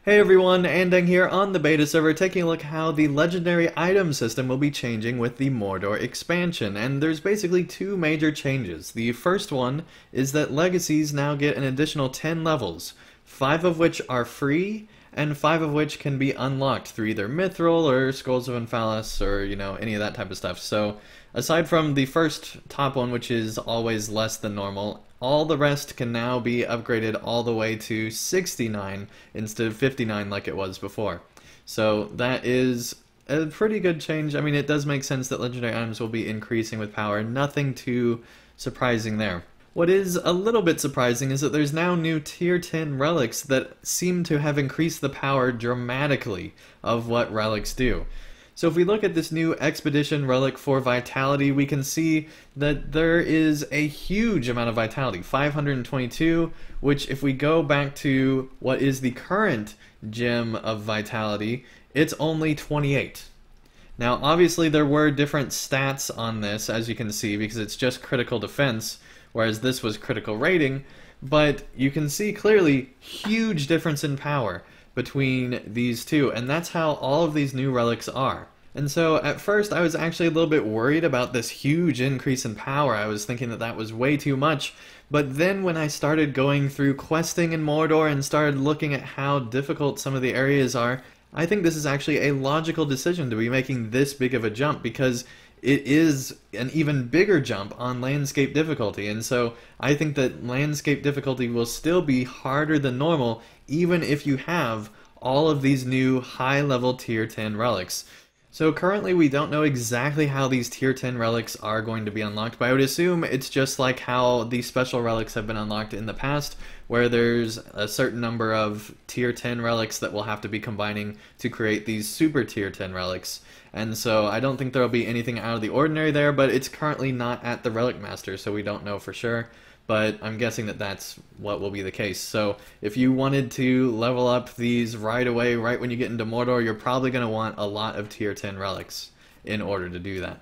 Hey everyone, Andang here on the beta server taking a look how the legendary item system will be changing with the Mordor expansion, and there's basically two major changes. The first one is that legacies now get an additional 10 levels, 5 of which are free, and 5 of which can be unlocked through either Mithril or Scrolls of Emphalis or, any of that type of stuff. So, aside from the first top one, which is always less than normal, all the rest can now be upgraded all the way to 69 instead of 59 like it was before. So that is a pretty good change. I mean, it does make sense that legendary items will be increasing with power. Nothing too surprising there. What is a little bit surprising is that there's now new tier 10 relics that seem to have increased the power dramatically of what relics do. So if we look at this new Expedition Relic for Vitality, we can see that there is a huge amount of Vitality, 522, which if we go back to what is the current gem of Vitality, it's only 28. Now obviously there were different stats on this, as you can see, because it's just critical defense, whereas this was critical rating, but you can see clearly huge difference in power between these two, and that's how all of these new relics are. And so at first I was actually a little bit worried about this huge increase in power. I was thinking that that was way too much, but then when I started going through questing in Mordor and started looking at how difficult some of the areas are, I think this is actually a logical decision to be making this big of a jump, because it is an even bigger jump on landscape difficulty, and so I think that landscape difficulty will still be harder than normal even if you have all of these new high-level tier 10 relics. So currently we don't know exactly how these tier 10 relics are going to be unlocked, but I would assume it's just like how the special relics have been unlocked in the past, where there's a certain number of tier 10 relics that we'll have to be combining to create these super tier 10 relics. And so I don't think there'll be anything out of the ordinary there, but it's currently not at the Relic Master, so we don't know for sure. But I'm guessing that that's what will be the case. So if you wanted to level up these right away, right when you get into Mordor, you're probably going to want a lot of tier 10 relics in order to do that.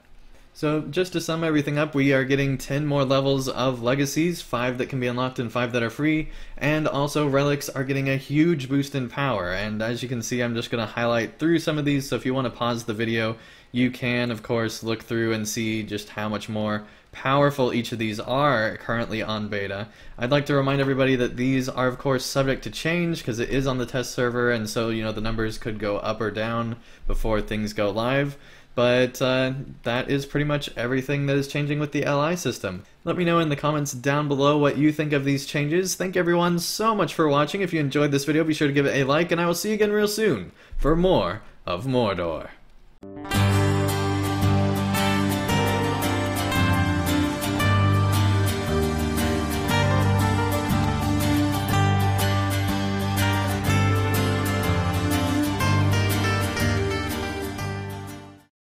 So just to sum everything up, we are getting 10 more levels of legacies, 5 that can be unlocked and 5 that are free, and also relics are getting a huge boost in power. And as you can see, I'm just going to highlight through some of these, so if you want to pause the video, you can of course look through and see just how much more powerful each of these are currently on beta. I'd like to remind everybody that these are of course subject to change because it is on the test server, and so the numbers could go up or down before things go live. But that is pretty much everything that is changing with the LI system. Let me know in the comments down below what you think of these changes. Thank everyone so much for watching. If you enjoyed this video, be sure to give it a like, and I will see you again real soon for more of Mordor.